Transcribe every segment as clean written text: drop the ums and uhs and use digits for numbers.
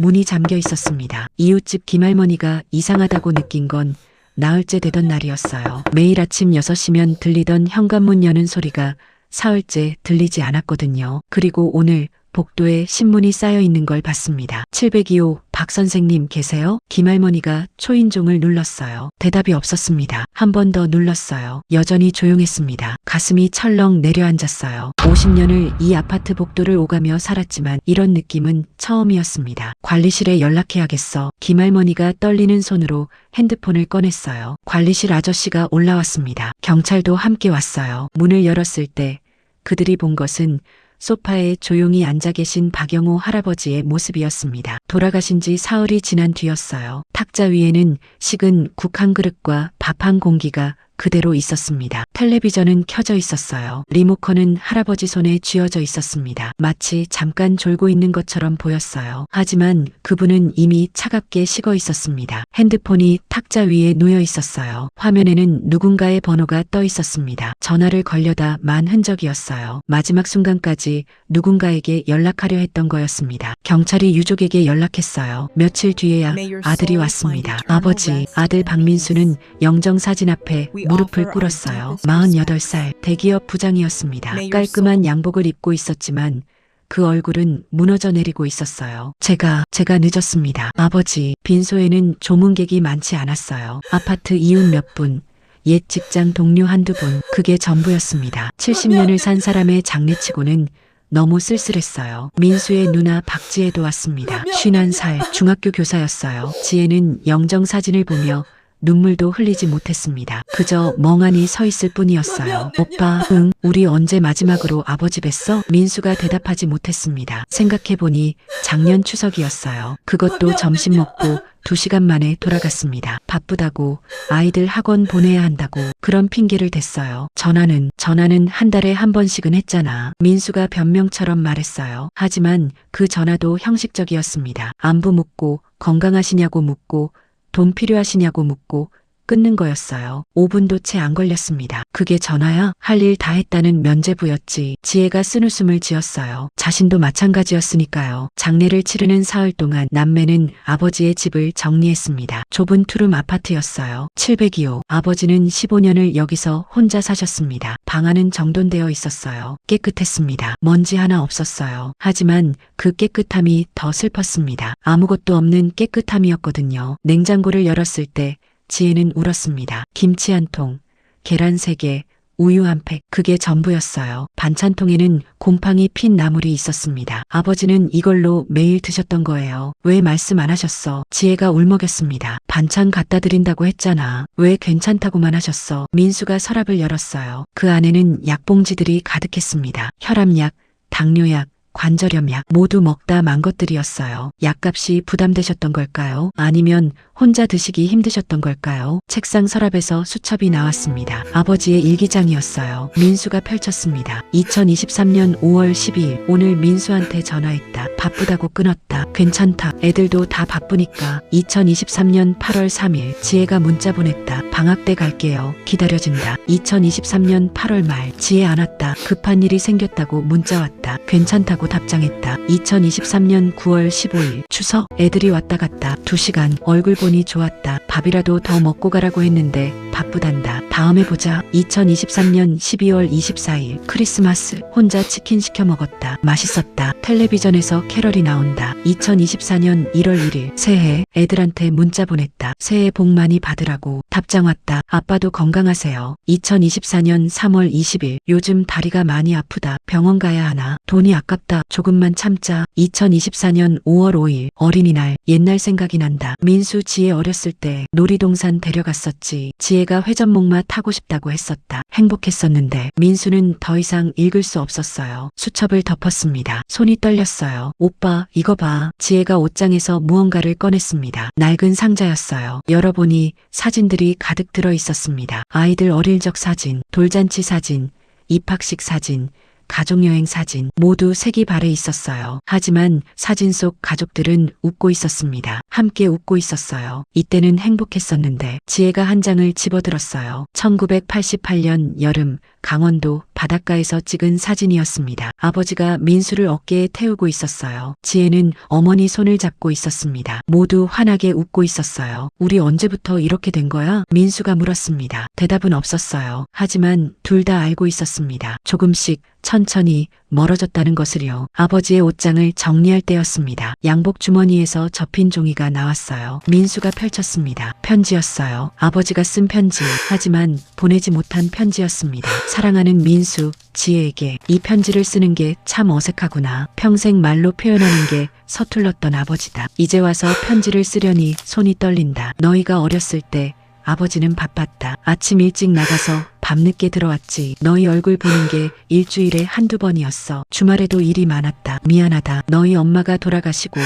문이 잠겨 있었습니다. 이웃집 김할머니가 이상하다고 느낀 건 나흘째 되던 날이었어요. 매일 아침 6시면 들리던 현관문 여는 소리가 사흘째 들리지 않았거든요. 그리고 오늘 복도에 신문이 쌓여 있는 걸 봤습니다. 702호 박 선생님 계세요? 김할머니가 초인종을 눌렀어요. 대답이 없었습니다. 한 번 더 눌렀어요. 여전히 조용했습니다. 가슴이 철렁 내려앉았어요. 50년을 이 아파트 복도를 오가며 살았지만 이런 느낌은 처음이었습니다. 관리실에 연락해야겠어. 김할머니가 떨리는 손으로 핸드폰을 꺼냈어요. 관리실 아저씨가 올라왔습니다. 경찰도 함께 왔어요. 문을 열었을 때 그들이 본 것은 소파에 조용히 앉아 계신 박영호 할아버지의 모습이었습니다. 돌아가신 지 사흘이 지난 뒤였어요. 탁자 위에는 식은 국 한 그릇과 밥 한 공기가 그대로 있었습니다. 텔레비전은 켜져 있었어요. 리모컨은 할아버지 손에 쥐어져 있었습니다. 마치 잠깐 졸고 있는 것처럼 보였어요. 하지만 그분은 이미 차갑게 식어 있었습니다. 핸드폰이 탁자 위에 놓여 있었어요. 화면에는 누군가의 번호가 떠 있었습니다. 전화를 걸려다 만 흔적이었어요. 마지막 순간까지 누군가에게 연락하려 했던 거였습니다. 경찰이 유족에게 연락했어요. 며칠 뒤에야 아들이 왔습니다. 아버지, 아들 박민수는 영정사진 앞에 무릎을 꿇었어요. 48살 대기업 부장이었습니다. 깔끔한 양복을 입고 있었지만 그 얼굴은 무너져 내리고 있었어요. 제가 늦었습니다. 아버지, 빈소에는 조문객이 많지 않았어요. 아파트 이웃 몇 분, 옛 직장 동료 한두 분, 그게 전부였습니다. 70년을 산 사람의 장례치고는 너무 쓸쓸했어요. 민수의 누나 박지혜도 왔습니다. 51살 중학교 교사였어요. 지혜는 영정사진을 보며 눈물도 흘리지 못했습니다. 그저 멍하니 서 있을 뿐이었어요. 오빠, 응, 우리 언제 마지막으로 아버지 뵀어? 민수가 대답하지 못했습니다. 생각해보니 작년 추석이었어요. 그것도 점심 먹고 2시간 만에 돌아갔습니다. 바쁘다고, 아이들 학원 보내야 한다고 그런 핑계를 댔어요. 전화는 한 달에 한 번씩은 했잖아. 민수가 변명처럼 말했어요. 하지만 그 전화도 형식적이었습니다. 안부 묻고 건강하시냐고 묻고 돈 필요하시냐고 묻고 끊는 거였어요. 5분도 채 안 걸렸습니다. 그게 전화야? 할 일 다 했다는 면죄부였지. 지혜가 쓴웃음을 지었어요. 자신도 마찬가지였으니까요. 장례를 치르는 사흘 동안 남매는 아버지의 집을 정리했습니다. 좁은 투룸 아파트였어요. 702호. 아버지는 15년을 여기서 혼자 사셨습니다. 방 안은 정돈되어 있었어요. 깨끗했습니다. 먼지 하나 없었어요. 하지만 그 깨끗함이 더 슬펐습니다. 아무것도 없는 깨끗함이었거든요. 냉장고를 열었을 때 지혜는 울었습니다. 김치 한 통, 계란 3개, 우유 한 팩, 그게 전부였어요. 반찬통에는 곰팡이 핀 나물이 있었습니다. 아버지는 이걸로 매일 드셨던 거예요. 왜 말씀 안 하셨어? 지혜가 울먹였습니다. 반찬 갖다 드린다고 했잖아. 왜 괜찮다고만 하셨어? 민수가 서랍을 열었어요. 그 안에는 약봉지들이 가득했습니다. 혈압약, 당뇨약, 관절염약 모두 먹다 만 것들이었어요. 약값이 부담되셨던 걸까요? 아니면 혼자 드시기 힘드셨던 걸까요? 책상 서랍에서 수첩이 나왔습니다. 아버지의 일기장이었어요. 민수가 펼쳤습니다. 2023년 5월 12일 오늘 민수한테 전화했다. 바쁘다고 끊었다. 괜찮다. 애들도 다 바쁘니까. 2023년 8월 3일 지혜가 문자 보냈다. 방학 때 갈게요. 기다려진다. 2023년 8월 말 지혜 안 왔다. 급한 일이 생겼다고 문자 왔다. 괜찮다고 답장했다. 2023년 9월 15일 추석 애들이 왔다 갔다 2시간 얼굴 보니 좋았다. 밥이라도 더 먹고 가라고 했는데 바쁘단다. 다음에 보자. 2023년 12월 24일 크리스마스 혼자 치킨 시켜 먹었다. 맛있었다. 텔레비전에서 캐럴이 나온다. 2024년 1월 1일 새해 애들한테 문자 보냈다. 새해 복 많이 받으라고. 답장 왔다. 아빠도 건강하세요. 2024년 3월 20일 요즘 다리가 많이 아프다. 병원 가야 하나. 돈이 아깝다. 조금만 참자. 2024년 5월 5일 어린이날 옛날 생각이 난다. 민수 지혜 어렸을 때 놀이동산 데려갔었지. 지혜가 회전목마 타고 싶다고 했었다. 행복했었는데 민수는 더 이상 읽을 수 없었어요. 수첩을 덮었습니다. 손이 떨렸어요. 오빠 이거 봐. 지혜가 옷장에서 무언가를 꺼냈습니다. 낡은 상자였어요. 열어보니 사진들이 가득 들어 있었습니다. 아이들 어릴 적 사진, 돌잔치 사진, 입학식 사진, 가족여행 사진 모두 색이 발해 있었어요. 하지만 사진 속 가족들은 웃고 있었습니다. 함께 웃고 있었어요. 이때는 행복했었는데 지혜가 한 장을 집어들었어요. 1988년 여름 강원도 바닷가에서 찍은 사진이었습니다. 아버지가 민수를 어깨에 태우고 있었어요. 지혜는 어머니 손을 잡고 있었습니다. 모두 환하게 웃고 있었어요. 우리 언제부터 이렇게 된 거야? 민수가 물었습니다. 대답은 없었어요. 하지만 둘 다 알고 있었습니다. 조금씩 천천히 멀어졌다는 것을요. 아버지의 옷장을 정리할 때였습니다. 양복 주머니에서 접힌 종이가 나왔어요. 민수가 펼쳤습니다. 편지였어요. 아버지가 쓴 편지. 하지만 보내지 못한 편지였습니다. 사랑하는 민수, 지혜에게 이 편지를 쓰는 게 참 어색하구나. 평생 말로 표현하는 게 서툴렀던 아버지다. 이제 와서 편지를 쓰려니 손이 떨린다. 너희가 어렸을 때 아버지는 바빴다. 아침 일찍 나가서 밤늦게 들어왔지. 너희 얼굴 보는 게 일주일에 한두 번이었어. 주말에도 일이 많았다. 미안하다. 너희 엄마가 돌아가시고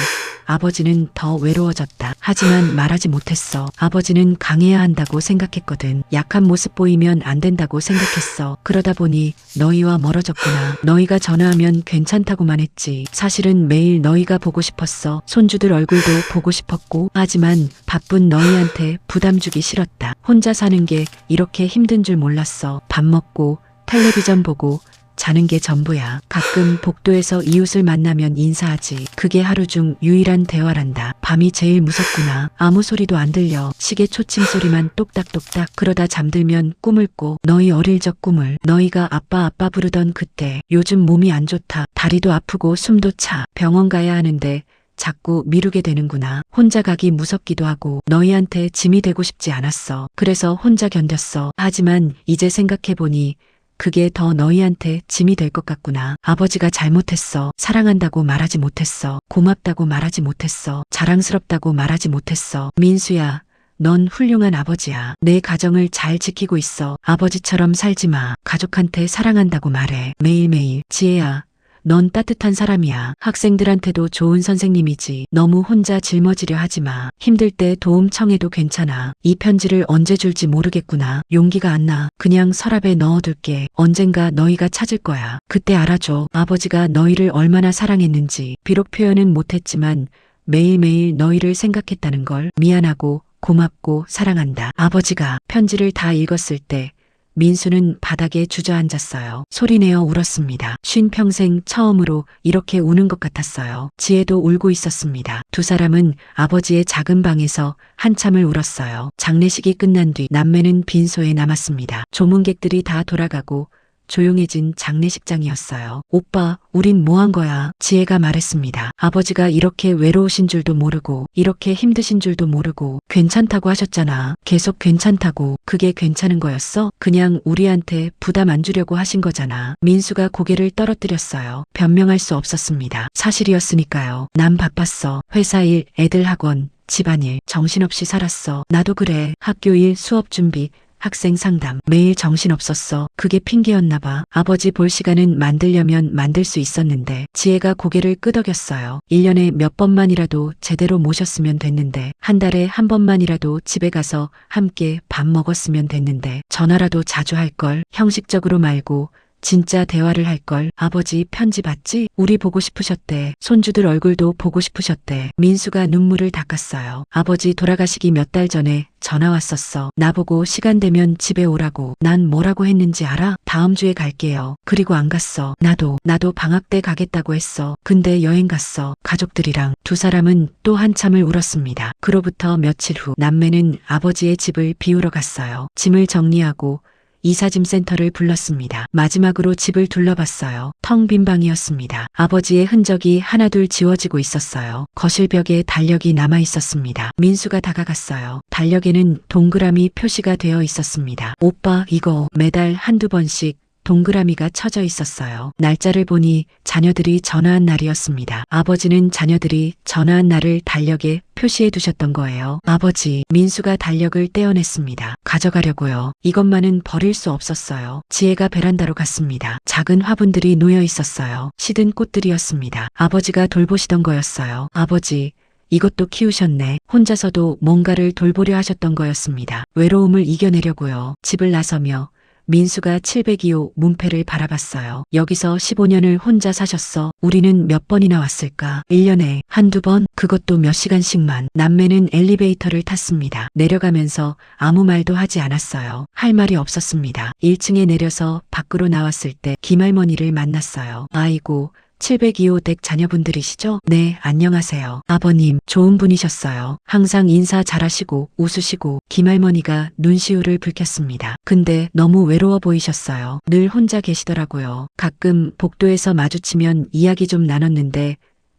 아버지는 더 외로워졌다. 하지만 말하지 못했어. 아버지는 강해야 한다고 생각했거든. 약한 모습 보이면 안 된다고 생각했어. 그러다 보니 너희와 멀어졌구나. 너희가 전화하면 괜찮다고만 했지. 사실은 매일 너희가 보고 싶었어. 손주들 얼굴도 보고 싶었고. 하지만 바쁜 너희한테 부담 주기 싫었다. 혼자 사는 게 이렇게 힘든 줄 몰랐어. 밥 먹고 텔레비전 보고 자는 게 전부야. 가끔 복도에서 이웃을 만나면 인사하지. 그게 하루 중 유일한 대화란다. 밤이 제일 무섭구나. 아무 소리도 안 들려. 시계 초침 소리만 똑딱똑딱. 그러다 잠들면 꿈을 꿔. 너희 어릴 적 꿈을. 너희가 아빠 아빠 부르던 그때. 요즘 몸이 안 좋다. 다리도 아프고 숨도 차. 병원 가야 하는데 자꾸 미루게 되는구나. 혼자 가기 무섭기도 하고 너희한테 짐이 되고 싶지 않았어. 그래서 혼자 견뎠어. 하지만 이제 생각해보니 그게 더 너희한테 짐이 될 것 같구나. 아버지가 잘못했어. 사랑한다고 말하지 못했어. 고맙다고 말하지 못했어. 자랑스럽다고 말하지 못했어. 민수야, 넌 훌륭한 아버지야. 내 가정을 잘 지키고 있어. 아버지처럼 살지 마. 가족한테 사랑한다고 말해. 매일매일. 지혜야, 넌 따뜻한 사람이야. 학생들한테도 좋은 선생님이지. 너무 혼자 짊어지려 하지 마. 힘들 때 도움 청해도 괜찮아. 이 편지를 언제 줄지 모르겠구나. 용기가 안 나. 그냥 서랍에 넣어둘게. 언젠가 너희가 찾을 거야. 그때 알아줘. 아버지가 너희를 얼마나 사랑했는지. 비록 표현은 못했지만 매일매일 너희를 생각했다는 걸. 미안하고 고맙고 사랑한다. 아버지가 편지를 다 읽었을 때 민수는 바닥에 주저앉았어요. 소리내어 울었습니다. 쉰 평생 처음으로 이렇게 우는 것 같았어요. 지혜도 울고 있었습니다. 두 사람은 아버지의 작은 방에서 한참을 울었어요. 장례식이 끝난 뒤 남매는 빈소에 남았습니다. 조문객들이 다 돌아가고 조용해진 장례식장이었어요. 오빠, 우린 뭐 한 거야? 지혜가 말했습니다. 아버지가 이렇게 외로우신 줄도 모르고 이렇게 힘드신 줄도 모르고 괜찮다고 하셨잖아. 계속 괜찮다고. 그게 괜찮은 거였어? 그냥 우리한테 부담 안 주려고 하신 거잖아. 민수가 고개를 떨어뜨렸어요. 변명할 수 없었습니다. 사실이었으니까요. 난 바빴어. 회사 일, 애들 학원, 집안일, 정신없이 살았어. 나도 그래. 학교 일, 수업 준비, 학생 상담. 매일 정신없었어. 그게 핑계였나 봐. 아버지 볼 시간은 만들려면 만들 수 있었는데. 지혜가 고개를 끄덕였어요. 1년에 몇 번만이라도 제대로 모셨으면 됐는데. 한 달에 한 번만이라도 집에 가서 함께 밥 먹었으면 됐는데. 전화라도 자주 할 걸. 형식적으로 말고 진짜 대화를 할 걸. 아버지 편지 봤지? 우리 보고 싶으셨대. 손주들 얼굴도 보고 싶으셨대. 민수가 눈물을 닦았어요. 아버지 돌아가시기 몇 달 전에 전화 왔었어. 나보고 시간 되면 집에 오라고. 난 뭐라고 했는지 알아? 다음 주에 갈게요. 그리고 안 갔어. 나도 방학 때 가겠다고 했어. 근데 여행 갔어. 가족들이랑. 두 사람은 또 한참을 울었습니다. 그로부터 며칠 후 남매는 아버지의 집을 비우러 갔어요. 짐을 정리하고 이사짐센터를 불렀습니다. 마지막으로 집을 둘러봤어요. 텅 빈 방이었습니다. 아버지의 흔적이 하나둘 지워지고 있었어요. 거실 벽에 달력이 남아 있었습니다. 민수가 다가갔어요. 달력에는 동그라미 표시가 되어 있었습니다. 오빠, 이거. 매달 한두 번씩 동그라미가 쳐져 있었어요. 날짜를 보니 자녀들이 전화한 날이었습니다. 아버지는 자녀들이 전화한 날을 달력에 표시해 두셨던 거예요. 아버지, 민수가 달력을 떼어냈습니다. 가져가려고요. 이것만은 버릴 수 없었어요. 지혜가 베란다로 갔습니다. 작은 화분들이 놓여 있었어요. 시든 꽃들이었습니다. 아버지가 돌보시던 거였어요. 아버지, 이것도 키우셨네. 혼자서도 뭔가를 돌보려 하셨던 거였습니다. 외로움을 이겨내려고요. 집을 나서며 민수가 702호 문패를 바라봤어요. 여기서 15년을 혼자 사셨어. 우리는 몇 번이나 왔을까? 1년에 한두 번? 그것도 몇 시간씩만. 남매는 엘리베이터를 탔습니다. 내려가면서 아무 말도 하지 않았어요. 할 말이 없었습니다. 1층에 내려서 밖으로 나왔을 때 김할머니를 만났어요. 아이고, 702호 댁 자녀분들이시죠? 네, 안녕하세요. 아버님, 좋은 분이셨어요. 항상 인사 잘하시고 웃으시고. 김할머니가 눈시울을 붉혔습니다. 근데 너무 외로워 보이셨어요. 늘 혼자 계시더라고요. 가끔 복도에서 마주치면 이야기 좀 나눴는데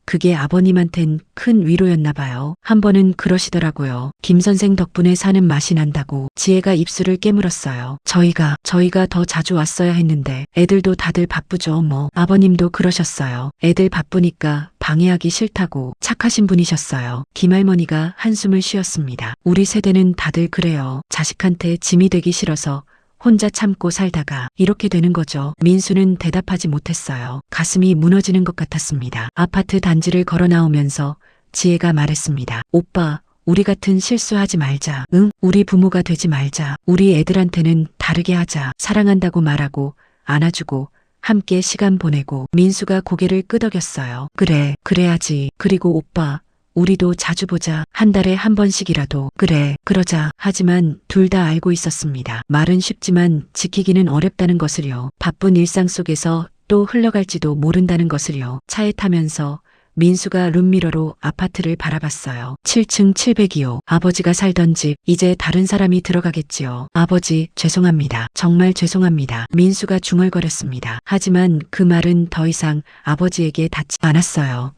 그게 아버님한텐 큰 위로였나 봐요. 한 번은 그러시더라고요. 김 선생 덕분에 사는 맛이 난다고. 지혜가 입술을 깨물었어요. 저희가 더 자주 왔어야 했는데 애들도 다들 바쁘죠 뭐. 아버님도 그러셨어요. 애들 바쁘니까 방해하기 싫다고. 착하신 분이셨어요. 김할머니가 한숨을 쉬었습니다. 우리 세대는 다들 그래요. 자식한테 짐이 되기 싫어서 혼자 참고 살다가 이렇게 되는 거죠. 민수는 대답하지 못했어요. 가슴이 무너지는 것 같았습니다. 아파트 단지를 걸어 나오면서 지혜가 말했습니다. 오빠, 우리 같은 실수하지 말자. 응? 우리 부모가 되지 말자. 우리 애들한테는 다르게 하자. 사랑한다고 말하고 안아주고 함께 시간 보내고. 민수가 고개를 끄덕였어요. 그래, 그래야지. 그리고 오빠, 우리도 자주 보자. 한 달에 한 번씩이라도. 그래, 그러자. 하지만 둘 다 알고 있었습니다. 말은 쉽지만 지키기는 어렵다는 것을요. 바쁜 일상 속에서 또 흘러갈지도 모른다는 것을요. 차에 타면서 민수가 룸미러로 아파트를 바라봤어요. 7층 702호. 아버지가 살던 집. 이제 다른 사람이 들어가겠지요. 아버지, 죄송합니다. 정말 죄송합니다. 민수가 중얼거렸습니다. 하지만 그 말은 더 이상 아버지에게 닿지 않았어요.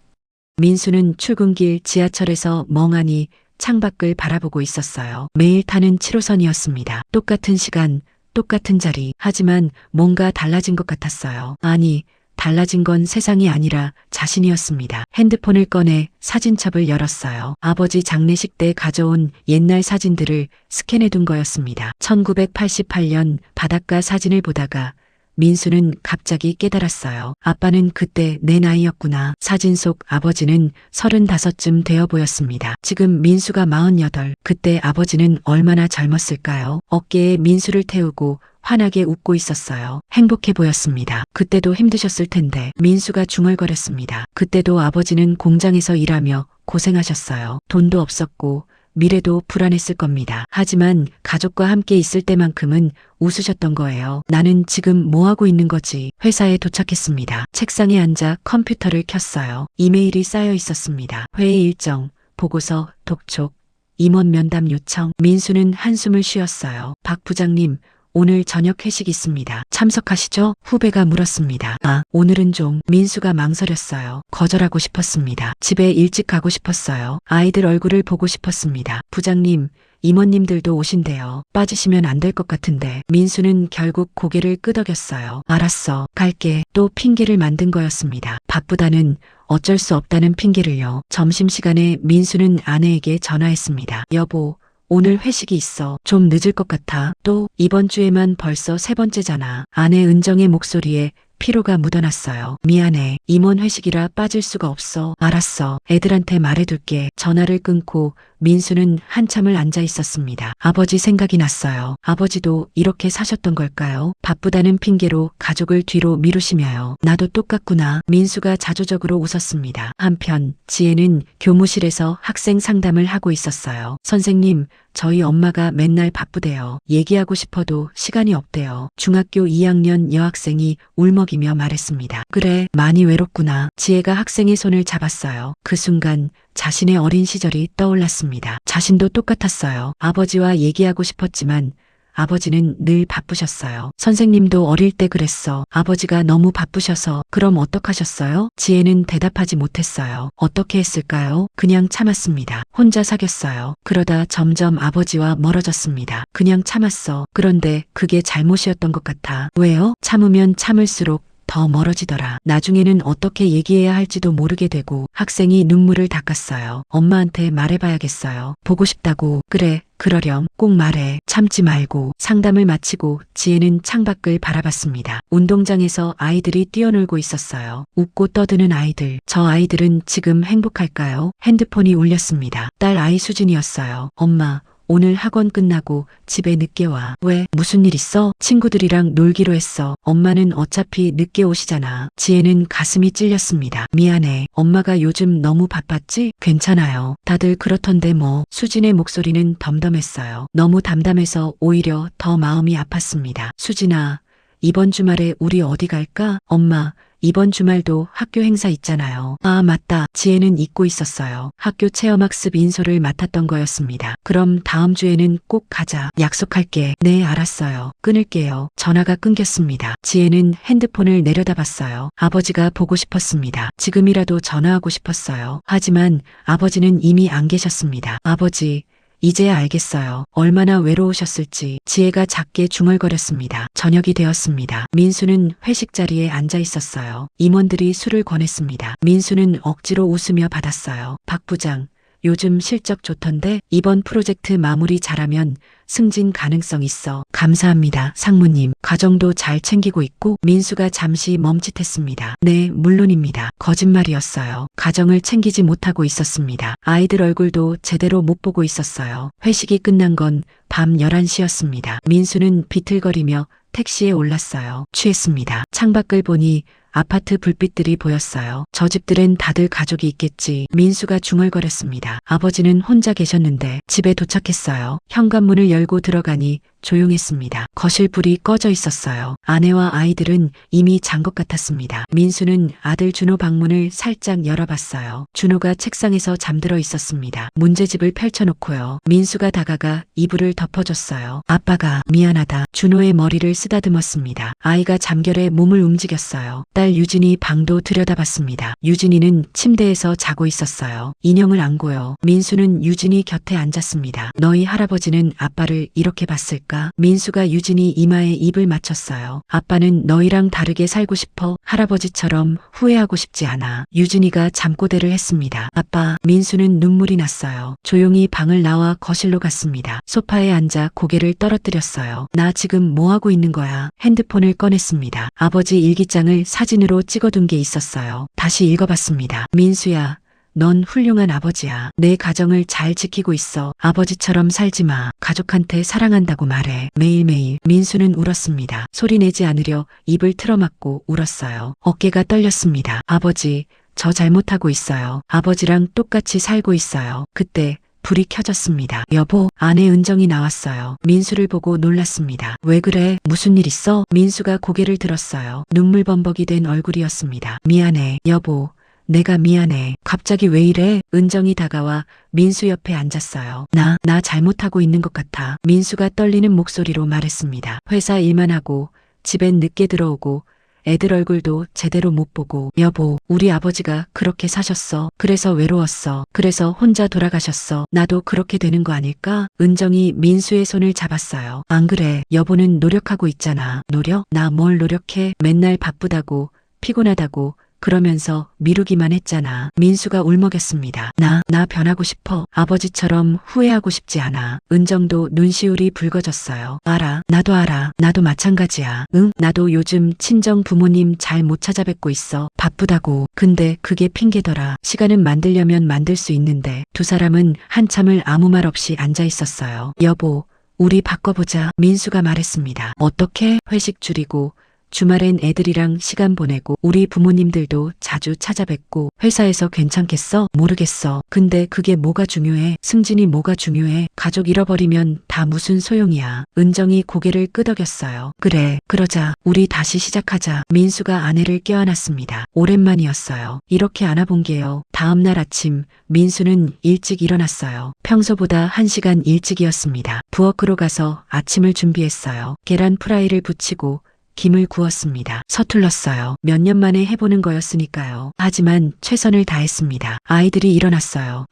민수는 출근길 지하철에서 멍하니 창밖을 바라보고 있었어요. 매일 타는 7호선이었습니다. 똑같은 시간, 똑같은 자리. 하지만 뭔가 달라진 것 같았어요. 아니, 달라진 건 세상이 아니라 자신이었습니다. 핸드폰을 꺼내 사진첩을 열었어요. 아버지 장례식 때 가져온 옛날 사진들을 스캔해둔 거였습니다. 1988년 바닷가 사진을 보다가 민수는 갑자기 깨달았어요. 아빠는 그때 내 나이였구나. 사진 속 아버지는 35쯤 되어 보였습니다. 지금 민수가 48. 그때 아버지는 얼마나 젊었을까요? 어깨에 민수를 태우고 환하게 웃고 있었어요. 행복해 보였습니다. 그때도 힘드셨을 텐데. 민수가 중얼거렸습니다. 그때도 아버지는 공장에서 일하며 고생하셨어요. 돈도 없었고 미래도 불안했을 겁니다. 하지만 가족과 함께 있을 때만큼은 웃으셨던 거예요. 나는 지금 뭐 하고 있는 거지? 회사에 도착했습니다. 책상에 앉아 컴퓨터를 켰어요. 이메일이 쌓여 있었습니다. 회의 일정, 보고서, 독촉, 임원 면담 요청. 민수는 한숨을 쉬었어요. 박 부장님, 오늘 저녁 회식 있습니다. 참석하시죠? 후배가 물었습니다. 아, 오늘은 좀. 민수가 망설였어요. 거절하고 싶었습니다. 집에 일찍 가고 싶었어요. 아이들 얼굴을 보고 싶었습니다. 부장님, 임원님들도 오신대요. 빠지시면 안 될 것 같은데. 민수는 결국 고개를 끄덕였어요. 알았어, 갈게. 또 핑계를 만든 거였습니다. 바쁘다는, 어쩔 수 없다는 핑계를요. 점심시간에 민수는 아내에게 전화했습니다. 여보, 오늘 회식이 있어. 좀 늦을 것 같아. 또 이번 주에만 벌써 3번째잖아. 아내 은정의 목소리에 피로가 묻어났어요. 미안해. 임원 회식이라 빠질 수가 없어. 알았어. 애들한테 말해둘게. 전화를 끊고 민수는 한참을 앉아 있었습니다. 아버지 생각이 났어요. 아버지도 이렇게 사셨던 걸까요? 바쁘다는 핑계로 가족을 뒤로 미루시며요. 나도 똑같구나. 민수가 자조적으로 웃었습니다. 한편 지혜는 교무실에서 학생 상담을 하고 있었어요. 선생님, 저희 엄마가 맨날 바쁘대요. 얘기하고 싶어도 시간이 없대요. 중학교 2학년 여학생이 울먹이며 말했습니다. 그래, 많이 외롭구나. 지혜가 학생의 손을 잡았어요. 그 순간 자신의 어린 시절이 떠올랐습니다. 자신도 똑같았어요. 아버지와 얘기하고 싶었지만 아버지는 늘 바쁘셨어요. 선생님도 어릴 때 그랬어. 아버지가 너무 바쁘셔서. 그럼 어떡하셨어요? 지혜는 대답하지 못했어요. 어떻게 했을까요? 그냥 참았습니다. 혼자 사귀었어요. 그러다 점점 아버지와 멀어졌습니다. 그냥 참았어. 그런데 그게 잘못이었던 것 같아. 왜요? 참으면 참을수록 더 멀어지더라. 나중에는 어떻게 얘기해야 할지도 모르게 되고. 학생이 눈물을 닦았어요. 엄마한테 말해봐야겠어요. 보고 싶다고. 그래, 그러렴. 꼭 말해. 참지 말고. 상담을 마치고 지혜는 창밖을 바라봤습니다. 운동장에서 아이들이 뛰어놀고 있었어요. 웃고 떠드는 아이들. 저 아이들은 지금 행복할까요? 핸드폰이 울렸습니다. 딸 아이 수진이었어요. 엄마, 오늘 학원 끝나고 집에 늦게 와. 왜? 무슨 일 있어? 친구들이랑 놀기로 했어. 엄마는 어차피 늦게 오시잖아. 지혜는 가슴이 찔렸습니다. 미안해. 엄마가 요즘 너무 바빴지? 괜찮아요. 다들 그렇던데 뭐. 수진의 목소리는 덤덤했어요. 너무 담담해서 오히려 더 마음이 아팠습니다. 수진아, 이번 주말에 우리 어디 갈까? 엄마, 이번 주말도 학교 행사 있잖아요. 아, 맞다. 지혜는 잊고 있었어요. 학교 체험학습 인솔을 맡았던 거였습니다. 그럼 다음 주에는 꼭 가자. 약속할게. 네, 알았어요. 끊을게요. 전화가 끊겼습니다. 지혜는 핸드폰을 내려다봤어요. 아버지가 보고 싶었습니다. 지금이라도 전화하고 싶었어요. 하지만 아버지는 이미 안 계셨습니다. 아버지, 이제야 알겠어요. 얼마나 외로우셨을지. 지혜가 작게 중얼거렸습니다. 저녁이 되었습니다. 민수는 회식 자리에 앉아 있었어요. 임원들이 술을 권했습니다. 민수는 억지로 웃으며 받았어요. 박 부장, 요즘 실적 좋던데 이번 프로젝트 마무리 잘하면 승진 가능성 있어. 감사합니다, 상무님. 가정도 잘 챙기고 있고. 민수가 잠시 멈칫했습니다. 네, 물론입니다. 거짓말이었어요. 가정을 챙기지 못하고 있었습니다. 아이들 얼굴도 제대로 못 보고 있었어요. 회식이 끝난 건 밤 11시였습니다. 민수는 비틀거리며 택시에 올랐어요. 취했습니다. 창밖을 보니 아파트 불빛들이 보였어요. 저 집들엔 다들 가족이 있겠지. 민수가 중얼거렸습니다. 아버지는 혼자 계셨는데 집에 도착했어요. 현관문을 열고 들어가니 조용했습니다. 거실 불이 꺼져 있었어요. 아내와 아이들은 이미 잔 것 같았습니다. 민수는 아들 준호 방문을 살짝 열어봤어요. 준호가 책상에서 잠들어 있었습니다. 문제집을 펼쳐놓고요. 민수가 다가가 이불을 덮어줬어요. 아빠가 미안하다. 준호의 머리를 쓰다듬었습니다. 아이가 잠결에 몸을 움직였어요. 딸 유진이 방도 들여다봤습니다. 유진이는 침대에서 자고 있었어요. 인형을 안고요. 민수는 유진이 곁에 앉았습니다. 너희 할아버지는 아빠를 이렇게 봤을까? 민수가 유진이 이마에 입을 맞췄어요. 아빠는 너희랑 다르게 살고 싶어. 할아버지처럼 후회하고 싶지 않아. 유진이가 잠꼬대를 했습니다. 아빠. 민수는 눈물이 났어요. 조용히 방을 나와 거실로 갔습니다. 소파에 앉아 고개를 떨어뜨렸어요. 나 지금 뭐 하고 있는 거야? 핸드폰을 꺼냈습니다. 아버지 일기장을 사진으로 찍어둔 게 있었어요. 다시 읽어봤습니다. 민수야, 넌 훌륭한 아버지야. 내 가정을 잘 지키고 있어. 아버지처럼 살지 마. 가족한테 사랑한다고 말해. 매일매일. 민수는 울었습니다. 소리내지 않으려 입을 틀어막고 울었어요. 어깨가 떨렸습니다. 아버지, 저 잘못하고 있어요. 아버지랑 똑같이 살고 있어요. 그때 불이 켜졌습니다. 여보, 아내 은정이 나왔어요. 민수를 보고 놀랐습니다. 왜 그래? 무슨 일 있어? 민수가 고개를 들었어요. 눈물범벅이 된 얼굴이었습니다. 미안해, 여보. 내가 미안해. 갑자기 왜 이래? 은정이 다가와 민수 옆에 앉았어요. 나 잘못하고 있는 것 같아. 민수가 떨리는 목소리로 말했습니다. 회사 일만 하고 집엔 늦게 들어오고 애들 얼굴도 제대로 못 보고. 여보, 우리 아버지가 그렇게 사셨어. 그래서 외로웠어. 그래서 혼자 돌아가셨어. 나도 그렇게 되는 거 아닐까? 은정이 민수의 손을 잡았어요. 안 그래. 여보는 노력하고 있잖아. 노력? 나 뭘 노력해? 맨날 바쁘다고, 피곤하다고, 그러면서 미루기만 했잖아. 민수가 울먹였습니다. 나 변하고 싶어. 아버지처럼 후회하고 싶지 않아. 은정도 눈시울이 붉어졌어요. 알아. 나도 알아. 나도 마찬가지야. 응? 나도 요즘 친정 부모님 잘 못 찾아뵙고 있어. 바쁘다고. 근데 그게 핑계더라. 시간은 만들려면 만들 수 있는데. 두 사람은 한참을 아무 말 없이 앉아 있었어요. 여보, 우리 바꿔보자. 민수가 말했습니다. 어떻게? 회식 줄이고 주말엔 애들이랑 시간 보내고 우리 부모님들도 자주 찾아뵙고. 회사에서 괜찮겠어? 모르겠어. 근데 그게 뭐가 중요해? 승진이 뭐가 중요해? 가족 잃어버리면 다 무슨 소용이야. 은정이 고개를 끄덕였어요. 그래, 그러자. 우리 다시 시작하자. 민수가 아내를 껴안았습니다. 오랜만이었어요. 이렇게 안아본 게요. 다음 날 아침 민수는 일찍 일어났어요. 평소보다 1시간 일찍이었습니다. 부엌으로 가서 아침을 준비했어요. 계란 프라이를 부치고 김을 구웠습니다. 서툴렀어요. 몇 년 만에 해보는 거였으니까요. 하지만 최선을 다했습니다. 아이들이 일어났어요.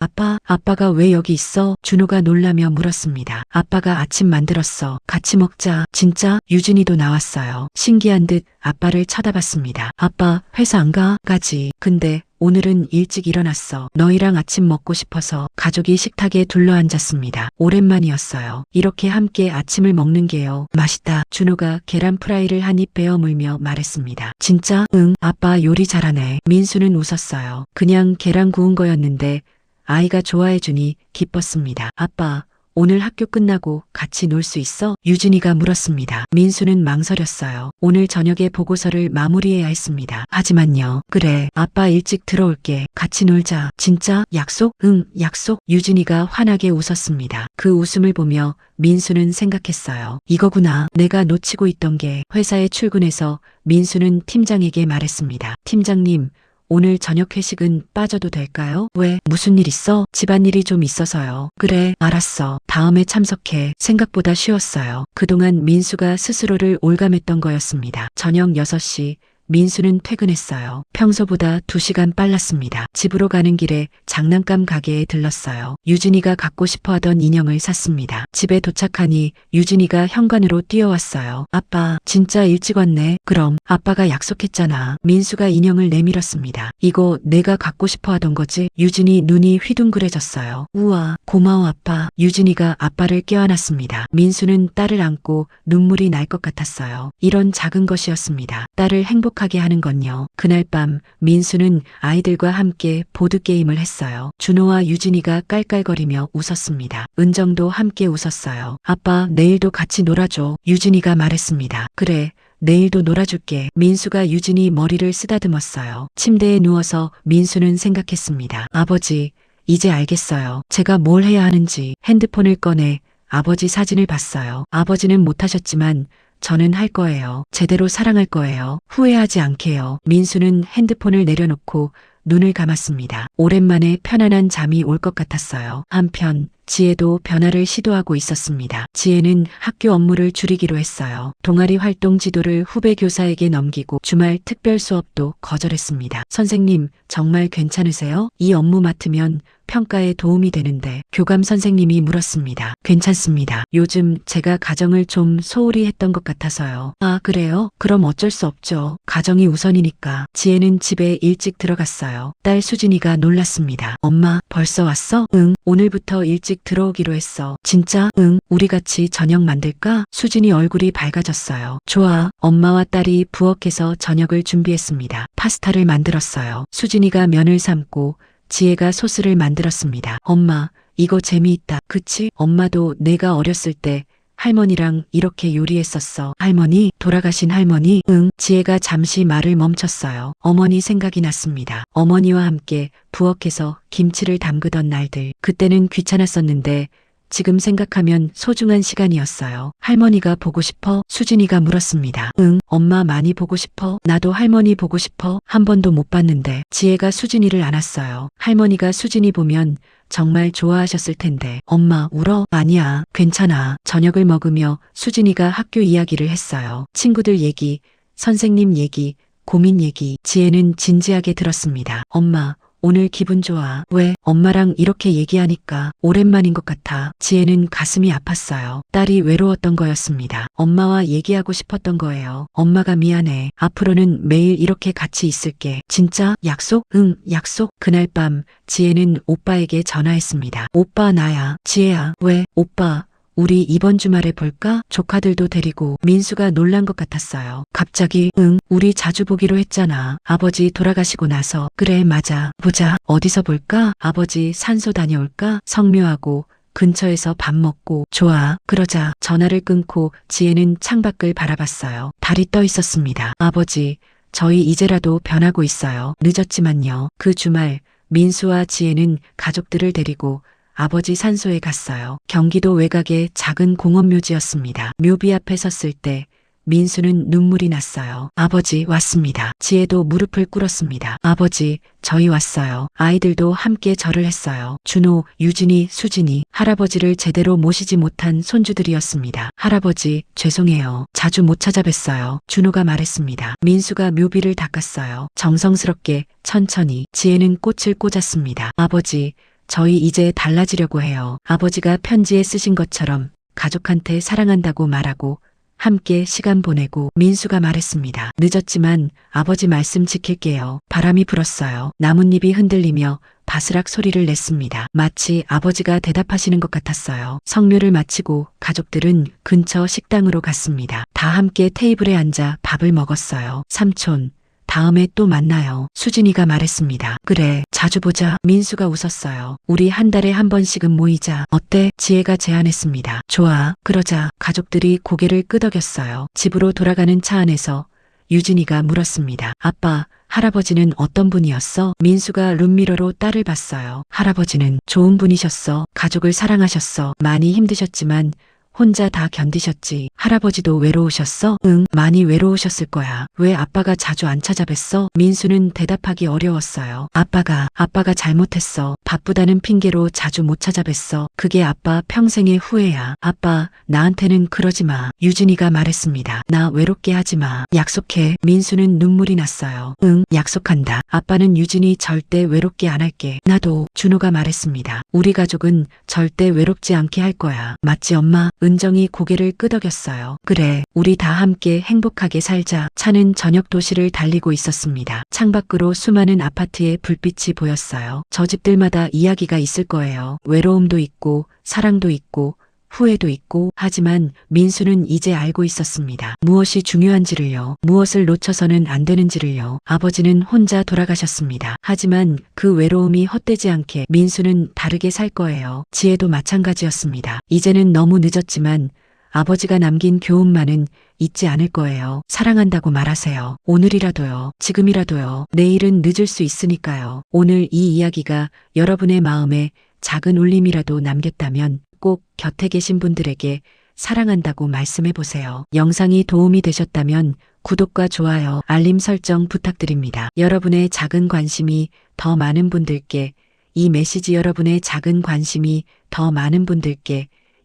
아빠가 왜 여기 있어? 준호가 놀라며 물었습니다. 아빠가 아침 만들었어. 같이 먹자. 진짜? 유진이도 나왔어요. 신기한 듯 아빠를 쳐다봤습니다. 아빠, 회사 안 가? 가지. 근데 오늘은 일찍 일어났어. 너희랑 아침 먹고 싶어서. 가족이 식탁에 둘러앉았습니다. 오랜만이었어요. 이렇게 함께 아침을 먹는 게요. 맛있다. 준호가 계란 프라이를 한 입 베어 물며 말했습니다. 진짜? 응. 아빠 요리 잘하네. 민수는 웃었어요. 그냥 계란 구운 거였는데 아이가 좋아해주니 기뻤습니다. 아빠, 오늘 학교 끝나고 같이 놀 수 있어? 유진이가 물었습니다. 민수는 망설였어요. 오늘 저녁에 보고서를 마무리해야 했습니다. 하지만요. 그래, 아빠 일찍 들어올게. 같이 놀자. 진짜? 약속? 응, 약속. 유진이가 환하게 웃었습니다. 그 웃음을 보며 민수는 생각했어요. 이거구나. 내가 놓치고 있던 게. 회사에 출근해서 민수는 팀장에게 말했습니다. 팀장님, 오늘 저녁 회식은 빠져도 될까요? 왜? 무슨 일 있어? 집안일이 좀 있어서요. 그래, 알았어. 다음에 참석해. 생각보다 쉬웠어요. 그동안 민수가 스스로를 올감했던 거였습니다. 저녁 6시. 민수는 퇴근했어요. 평소보다 2시간 빨랐습니다. 집으로 가는 길에 장난감 가게에 들렀어요. 유진이가 갖고 싶어 하던 인형을 샀습니다. 집에 도착하니 유진이가 현관으로 뛰어왔어요. 아빠, 진짜 일찍 왔네. 그럼 아빠가 약속했잖아. 민수가 인형을 내밀었습니다. 이거 내가 갖고 싶어 하던 거지? 유진이 눈이 휘둥그레졌어요. 우와, 고마워 아빠. 유진이가 아빠를 껴안았습니다. 민수는 딸을 안고 눈물이 날 것 같았어요. 이런 작은 것이었습니다. 딸을 행복하게 하는 건요. 그날 밤 민수는 아이들과 함께 보드게임을 했어요. 준호와 유진이가 깔깔거리며 웃었습니다. 은정도 함께 웃었어요. 아빠, 내일도 같이 놀아줘. 유진이가 말했습니다. 그래, 내일도 놀아줄게. 민수가 유진이 머리를 쓰다듬었어요. 침대에 누워서 민수는 생각했습니다. 아버지, 이제 알겠어요. 제가 뭘 해야 하는지. 핸드폰을 꺼내 아버지 사진을 봤어요. 아버지는 못하셨지만 저는 할 거예요. 제대로 사랑할 거예요. 후회하지 않게요. 민수는 핸드폰을 내려놓고 눈을 감았습니다. 오랜만에 편안한 잠이 올 것 같았어요. 한편 지혜도 변화를 시도하고 있었습니다. 지혜는 학교 업무를 줄이기로 했어요. 동아리 활동 지도를 후배 교사에게 넘기고 주말 특별 수업도 거절했습니다. 선생님, 정말 괜찮으세요? 이 업무 맡으면 평가에 도움이 되는데. 교감 선생님이 물었습니다. 괜찮습니다. 요즘 제가 가정을 좀 소홀히 했던 것 같아서요. 아, 그래요? 그럼 어쩔 수 없죠. 가정이 우선이니까. 지혜는 집에 일찍 들어갔어요. 딸 수진이가 놀랐습니다. 엄마, 벌써 왔어? 응, 오늘부터 일찍 들어오기로 했어. 진짜? 응, 우리 같이 저녁 만들까? 수진이 얼굴이 밝아졌어요. 좋아. 엄마와 딸이 부엌에서 저녁을 준비했습니다. 파스타를 만들었어요. 수진이가 면을 삶고 지혜가 소스를 만들었습니다. 엄마, 이거 재미있다. 그치? 엄마도 내가 어렸을 때 할머니랑 이렇게 요리했었어. 할머니? 돌아가신 할머니? 응. 지혜가 잠시 말을 멈췄어요. 어머니 생각이 났습니다. 어머니와 함께 부엌에서 김치를 담그던 날들. 그때는 귀찮았었는데 지금 생각하면 소중한 시간이었어요. 할머니가 보고 싶어? 수진이가 물었습니다. 응, 엄마 많이 보고 싶어? 나도 할머니 보고 싶어? 한 번도 못 봤는데. 지혜가 수진이를 안았어요. 할머니가 수진이 보면 정말 좋아하셨을 텐데. 엄마, 울어? 아니야, 괜찮아. 저녁을 먹으며 수진이가 학교 이야기를 했어요. 친구들 얘기, 선생님 얘기, 고민 얘기. 지혜는 진지하게 들었습니다. 엄마, 오늘 기분 좋아. 왜? 엄마랑 이렇게 얘기하니까 오랜만인 것 같아. 지혜는 가슴이 아팠어요. 딸이 외로웠던 거였습니다. 엄마와 얘기하고 싶었던 거예요. 엄마가 미안해. 앞으로는 매일 이렇게 같이 있을게. 진짜? 약속? 응, 약속. 그날 밤 지혜는 오빠에게 전화했습니다. 오빠, 나야. 지혜야. 왜? 오빠, 우리 이번 주말에 볼까? 조카들도 데리고. 민수가 놀란 것 같았어요. 갑자기? 응, 우리 자주 보기로 했잖아. 아버지 돌아가시고 나서. 그래, 맞아. 보자. 어디서 볼까? 아버지 산소 다녀올까? 성묘하고 근처에서 밥 먹고. 좋아, 그러자. 전화를 끊고 지혜는 창밖을 바라봤어요. 달이 떠 있었습니다. 아버지, 저희 이제라도 변하고 있어요. 늦었지만요. 그 주말 민수와 지혜는 가족들을 데리고 아버지 산소에 갔어요. 경기도 외곽의 작은 공원묘지였습니다. 묘비 앞에 섰을 때 민수는 눈물이 났어요. 아버지, 왔습니다. 지혜도 무릎을 꿇었습니다. 아버지, 저희 왔어요. 아이들도 함께 절을 했어요. 준호, 유진이, 수진이. 할아버지를 제대로 모시지 못한 손주들이었습니다. 할아버지, 죄송해요. 자주 못 찾아뵀어요. 준호가 말했습니다. 민수가 묘비를 닦았어요. 정성스럽게, 천천히. 지혜는 꽃을 꽂았습니다. 아버지, 저희 이제 달라지려고 해요. 아버지가 편지에 쓰신 것처럼 가족한테 사랑한다고 말하고 함께 시간 보내고. 민수가 말했습니다. 늦었지만 아버지 말씀 지킬게요. 바람이 불었어요. 나뭇잎이 흔들리며 바스락 소리를 냈습니다. 마치 아버지가 대답하시는 것 같았어요. 성묘를 마치고 가족들은 근처 식당으로 갔습니다. 다 함께 테이블에 앉아 밥을 먹었어요. 삼촌, 다음에 또 만나요. 수진이가 말했습니다. 그래, 자주 보자. 민수가 웃었어요. 우리 한 달에 한 번씩은 모이자. 어때? 지혜가 제안했습니다. 좋아. 그러자 가족들이 고개를 끄덕였어요. 집으로 돌아가는 차 안에서 유진이가 물었습니다. 아빠, 할아버지는 어떤 분이었어? 민수가 룸미러로 딸을 봤어요. 할아버지는 좋은 분이셨어. 가족을 사랑하셨어. 많이 힘드셨지만 혼자 다 견디셨지. 할아버지도 외로우셨어? 응, 많이 외로우셨을 거야. 왜 아빠가 자주 안 찾아뵀어? 민수는 대답하기 어려웠어요. 아빠가 잘못했어. 바쁘다는 핑계로 자주 못 찾아뵀어. 그게 아빠 평생의 후회야. 아빠, 나한테는 그러지 마. 유진이가 말했습니다. 나 외롭게 하지 마. 약속해. 민수는 눈물이 났어요. 응, 약속한다. 아빠는 유진이 절대 외롭게 안 할게. 나도. 준호가 말했습니다. 우리 가족은 절대 외롭지 않게 할 거야. 맞지, 엄마? 은정이 고개를 끄덕였어요. 그래, 우리 다 함께 행복하게 살자. 차는 저녁 도시를 달리고 있었습니다. 창밖으로 수많은 아파트의 불빛이 보였어요. 저 집들마다 이야기가 있을 거예요. 외로움도 있고, 사랑도 있고, 후회도 있고. 하지만 민수는 이제 알고 있었습니다. 무엇이 중요한지를요. 무엇을 놓쳐서는 안 되는지를요. 아버지는 혼자 돌아가셨습니다. 하지만 그 외로움이 헛되지 않게 민수는 다르게 살 거예요. 지혜도 마찬가지였습니다. 이제는 너무 늦었지만 아버지가 남긴 교훈만은 잊지 않을 거예요. 사랑한다고 말하세요. 오늘이라도요. 지금이라도요. 내일은 늦을 수 있으니까요. 오늘 이 이야기가 여러분의 마음에 작은 울림이라도 남겼다면 꼭 곁에 계신 분들에게 사랑한다고 말씀해 보세요. 영상이 도움이 되셨다면 구독과 좋아요, 알림 설정 부탁드립니다. 여러분의 작은 관심이 더 많은 분들께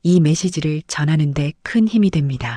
이 메시지를 전하는 데 큰 힘이 됩니다.